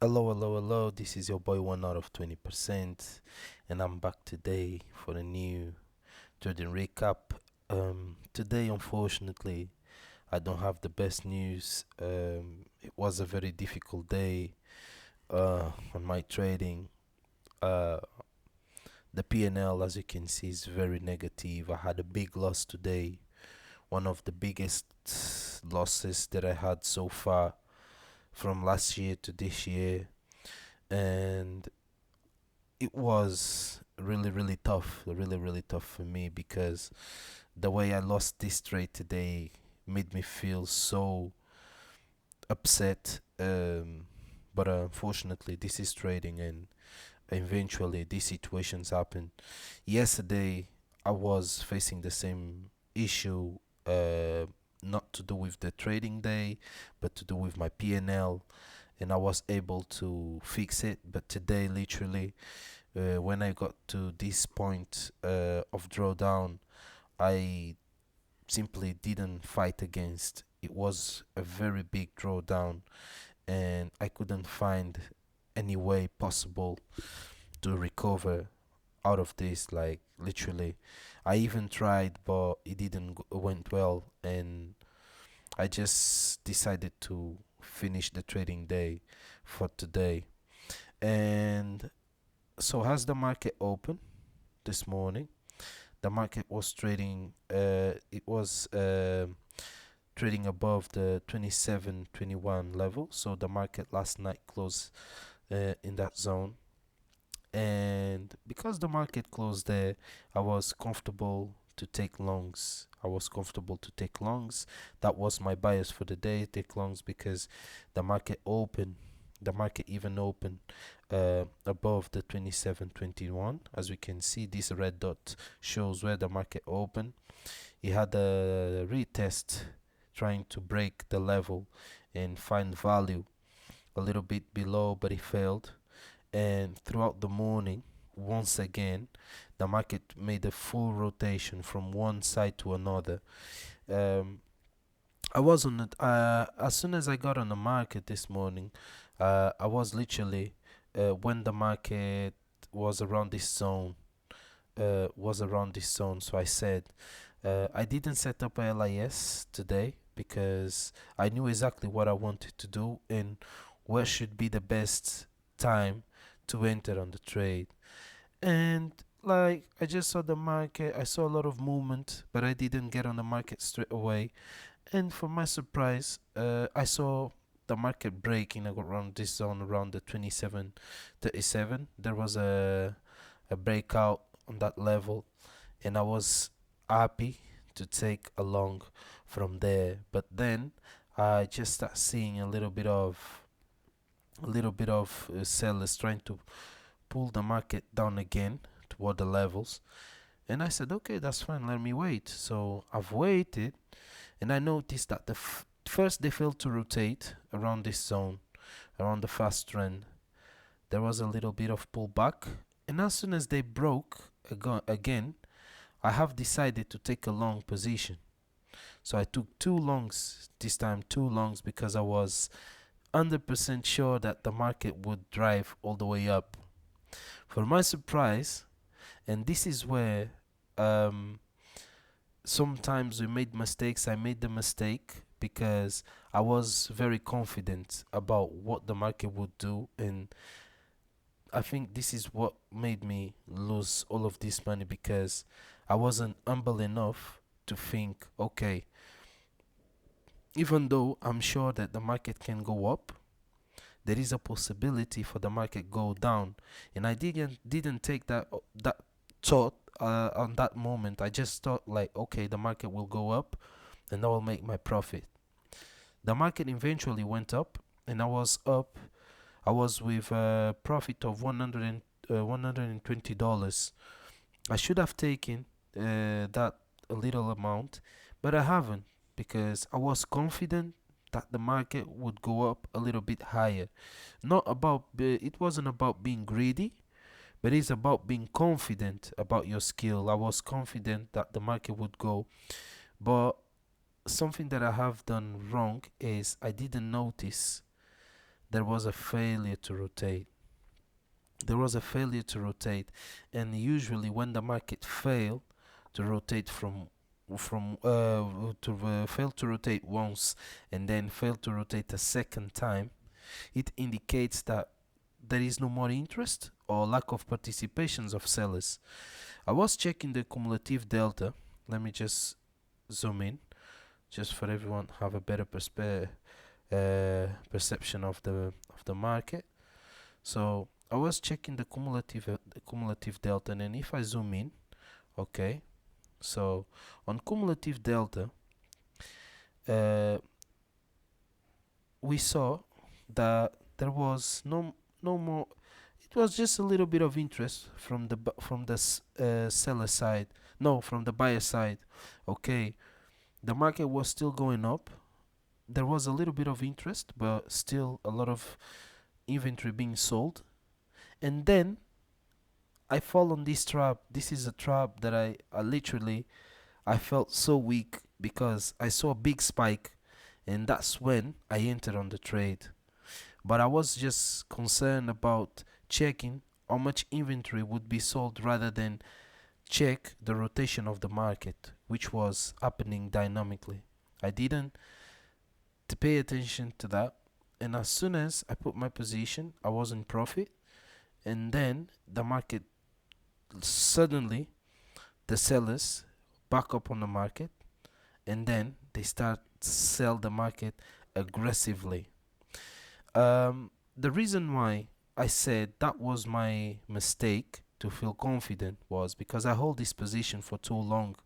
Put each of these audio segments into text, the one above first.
Hello, hello, hello. This is your boy 1 out of 20%, and I'm back today for a new trading recap. Today, unfortunately, I don't have the best news. It was a very difficult day on my trading. Uh, the PNL, as you can see, is very negative. I had a big loss today, one of the biggest losses that I had so far from last year to this year, and it was really tough, really tough for me because the way I lost this trade today made me feel so upset. But unfortunately, this is trading, and eventually these situations happen. Yesterday, I was facing the same issue. Not to do with the trading day, but to do with my PNL, and I was able to fix it. But today, literally, when I got to this point of drawdown, I simply didn't fight against. It was a very big drawdown, and I couldn't find any way possible to recover out of this. Like literally, I even tried, but it didn't went well, and I just decided to finish the trading day for today. And so, has the market open this morning? The market was trading. It was trading above the 27-21 level. So the market last night closed in that zone, and because the market closed there, I was comfortable to take longs. I was comfortable to take longs. That was my bias for the day. Take longs because the market opened. The market even opened above the 27.21. As we can see, this red dot shows where the market opened. It had a retest trying to break the level and find value a little bit below, but it failed. And throughout the morning, once again, the market made a full rotation from one side to another. Um, I was on it as soon as I got on the market this morning. I was literally when the market was around this zone. So I said I didn't set up a LIS today because I knew exactly what I wanted to do and where should be the best time to enter on the trade. And like I just saw the market, I saw a lot of movement, but I didn't get on the market straight away. And for my surprise, I saw the market breaking around this zone around the 27.37. There was a breakout on that level, and I was happy to take a long from there. But then I just start seeing a little bit of sellers trying to pull the market down again toward the levels. And I said, okay, that's fine. Let me wait. So I've waited, and I noticed that first they failed to rotate around this zone, around the fast trend. There was a little bit of pullback, and as soon as they broke again, I have decided to take a long position. So I took two longs this time, two longs because I was 100% sure that the market would drive all the way up. For my surprise, and this is where um, sometimes we made mistakes. I made the mistake because I was very confident about what the market would do, and I think this is what made me lose all of this money because I wasn't humble enough to think, okay, even though I'm sure that the market can go up, there is a possibility for the market go down, and I didn't take that thought on that moment. I just thought like, okay, the market will go up, and I will make my profit. The market eventually went up, and I was up. I was with a profit of $120. I should have taken that a little amount, but I haven't because I was confident that the market would go up a little bit higher. Not about it wasn't about being greedy, but it's about being confident about your skill. I was confident that the market would go, but something that I have done wrong is I didn't notice there was a failure to rotate. There was a failure to rotate, and usually when the market fail to rotate from to fail to rotate once and then fail to rotate a second time, it indicates that there is no more interest or lack of participations of sellers. I was checking the cumulative delta. Let me just zoom in, just for everyone have a better perception of the market. So I was checking the cumulative delta, and then if I zoom in, okay. So on cumulative delta, we saw that there was no more. It was just a little bit of interest from the seller side. No, from the buyer side. Okay, the market was still going up. There was a little bit of interest, but still a lot of inventory being sold. And then I fall on this trap. This is a trap that I literally I felt so weak because I saw a big spike, and that's when I entered on the trade. But I was just concerned about checking how much inventory would be sold rather than check the rotation of the market, which was happening dynamically. I didn't pay attention to that, and as soon as I put my position, I was in profit, and then the market suddenly, the sellers back up on the market, and then they start to sell the market aggressively. The reason why I said that was my mistake to feel confident was because I hold this position for too long.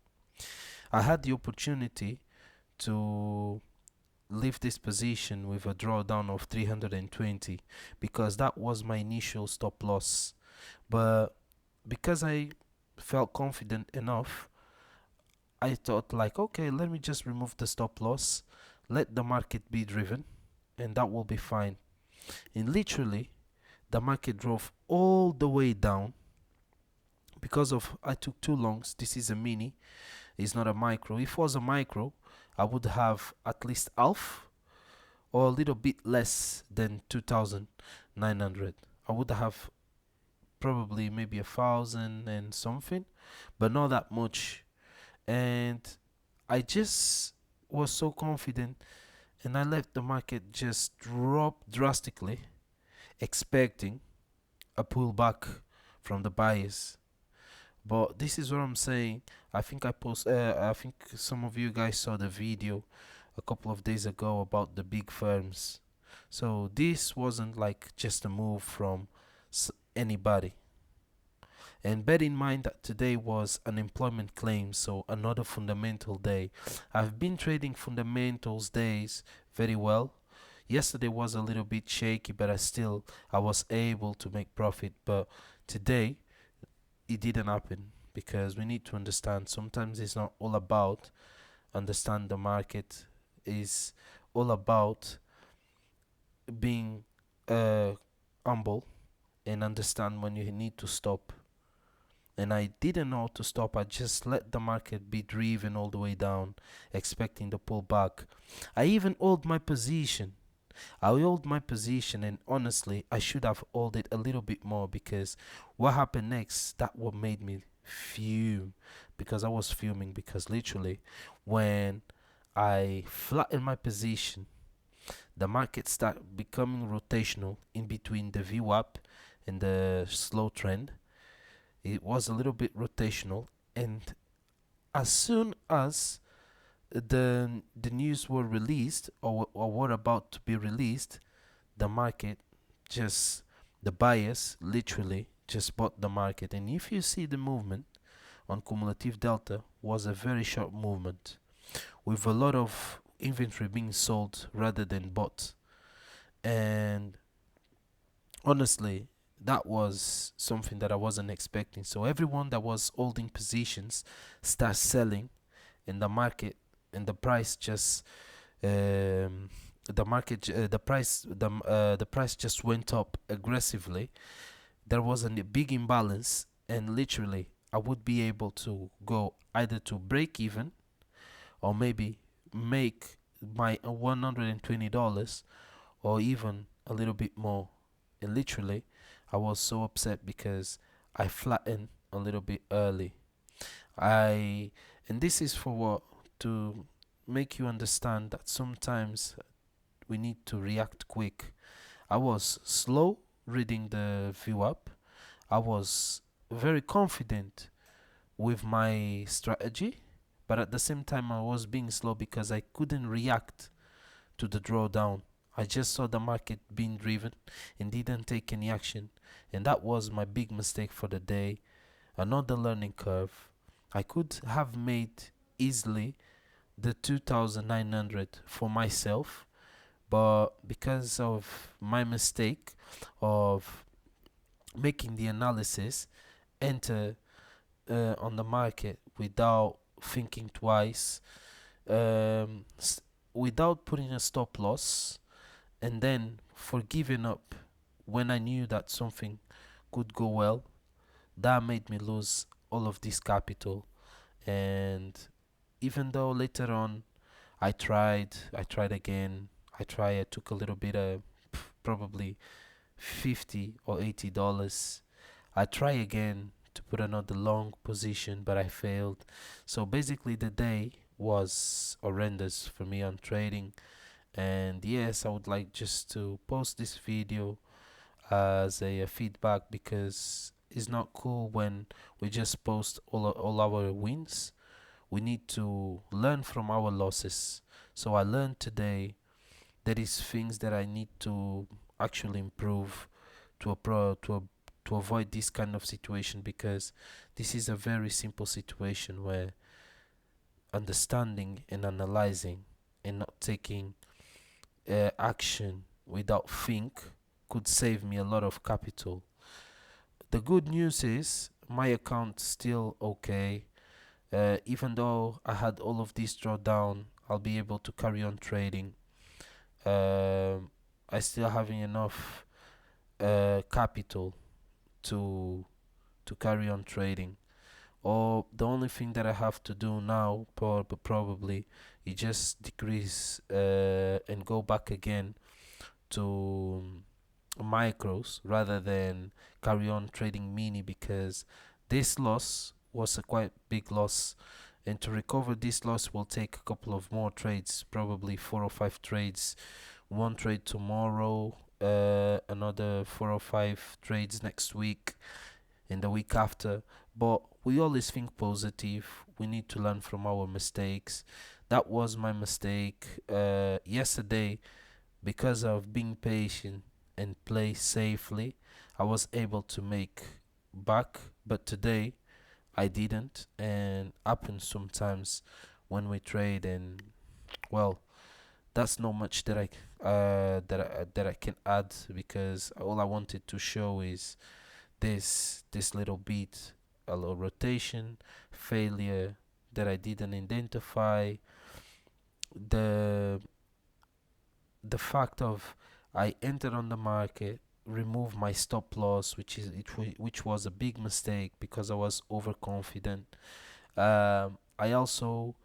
I had the opportunity to leave this position with a drawdown of 320 because that was my initial stop loss. But because I felt confident enough, I thought like, okay, let me just remove the stop loss, let the market be driven, and that will be fine. And literally, the market drove all the way down because of I took two longs. This is a mini, it's not a micro. If it was a micro, I would have at least half or a little bit less than 2,900. I would have probably maybe 1,000 and something, but not that much. And I just was so confident, and I let the market just drop drastically, expecting a pullback from the buyers. But this is what I'm saying. I think I think some of you guys saw the video a couple of days ago about the big firms. So this wasn't like just a move from anybody. And bear in mind that today was unemployment claim, so another fundamental day. I've been trading fundamentals days very well. Yesterday was a little bit shaky, but I was able to make profit. But today it didn't happen because we need to understand sometimes it's not all about understand the market, is all about being humble and understand when you need to stop. And I didn't know to stop. I just let the market be driven all the way down, expecting the pullback. I even hold my position. I hold my position, and honestly, I should have held it a little bit more because what happened next, that what made me fume. Because I was fuming because literally, when I flattened my position, the market started becoming rotational in between the VWAP and the slow trend. It was a little bit rotational, and as soon as the news were released or were about to be released, the market just the buyers literally just bought the market. And if you see the movement on cumulative delta was a very short movement with a lot of inventory being sold rather than bought. And honestly, that was something that I wasn't expecting. So everyone that was holding positions starts selling in the market, and the price just the price just went up aggressively. There was a big imbalance, and literally I would be able to go either to break even or maybe make my $120 or even a little bit more. And literally, I was so upset because I flattened a little bit early. I and this is for what? To make you understand that sometimes we need to react quick. I was slow reading the view up. I was very confident with my strategy, but at the same time I was being slow because I couldn't react to the drawdown. I just saw the market being driven and didn't take any action, and that was my big mistake for the day. Another learning curve. I could have made easily the 2,900 for myself, but because of my mistake of making the analysis, enter on the market without thinking twice, um, without putting a stop loss, and then for giving up when I knew that something could go well, that made me lose all of this capital. And even though later on I tried again, I took a little bit of probably 50 or $80. I try again to put another long position, but I failed. So basically, the day was horrendous for me on trading. And yes, I would like just to post this video as a feedback, because it's not cool when we just post all our wins. We need to learn from our losses. So I learned today there is things that I need to actually improve to a pro to avoid this kind of situation, because this is a very simple situation where understanding and analyzing and not taking action without think could save me a lot of capital. The good news is my account still okay. Even though I had all of this drawdown, I'll be able to carry on trading. I still having enough capital to carry on trading. Or the only thing that I have to do now, probably, is just decrease and go back again to micros rather than carry on trading mini, because this loss was a quite big loss, and to recover this loss will take a couple of more trades, probably 4 or 5 trades. One trade tomorrow, another 4 or 5 trades next week, and the week after. But we always think positive. We need to learn from our mistakes. That was my mistake yesterday. Because of being patient and play safely, I was able to make back, but today I didn't. And happens sometimes when we trade, and well, that's not much that I can add, because all I wanted to show is this little bit, a little rotation failure that I didn't identify, the the fact of I entered on the market, remove my stop loss, which was a big mistake because I was overconfident. I also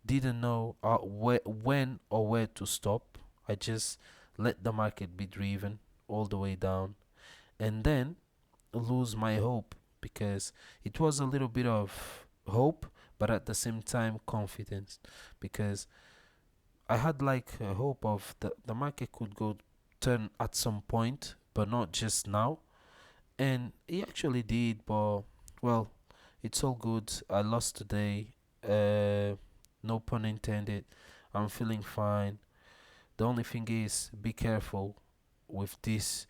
didn't know when or where to stop. I just let the market be driven all the way down, and then lose my hope, because it was a little bit of hope, but at the same time confidence, because I had like a hope of the market could go turn at some point, but not just now. And it actually did, but well, it's all good. I lost today. Uh, no pun intended. I'm feeling fine. The only thing is, be careful with these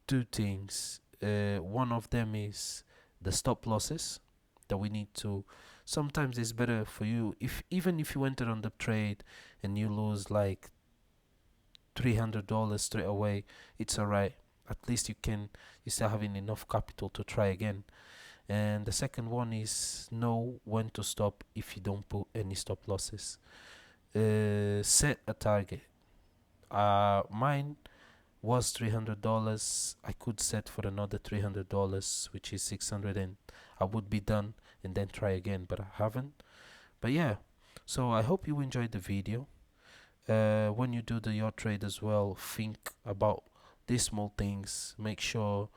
two things. One of them is the stop losses that we need to. Sometimes it's better for you, if even if you enter on the trade and you lose like $300 straight away, it's alright. At least you still having enough capital to try again. And the second one is know when to stop if you don't put any stop losses. Set a target. Mine was $300. I could set for another $300, which is 600, and I would be done and then try again, but I haven't. But yeah, so I hope you enjoyed the video. When you do your trade as well, think about these small things, make sure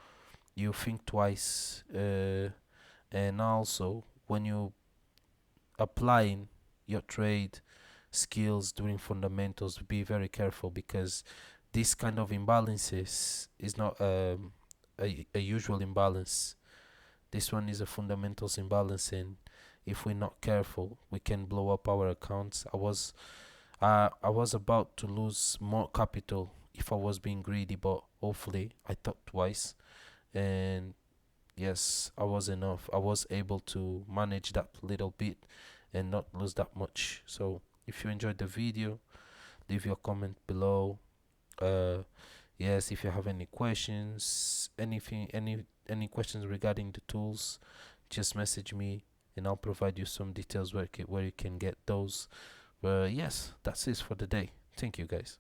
you think twice, and also when you applying your trade skills during fundamentals, be very careful, because this kind of imbalances is not a usual imbalance. This one is a fundamentals imbalance, and if we're not careful, we can blow up our accounts. I was about to lose more capital if I was being greedy, but hopefully I thought twice, and yes, I was enough. I was able to manage that little bit and not lose that much. So if you enjoyed the video, leave your comment below. Uh, yes, if you have any questions, anything, any questions regarding the tools, just message me and I'll provide you some details where you can get those. But yes, that's it for the day. Thank you, guys.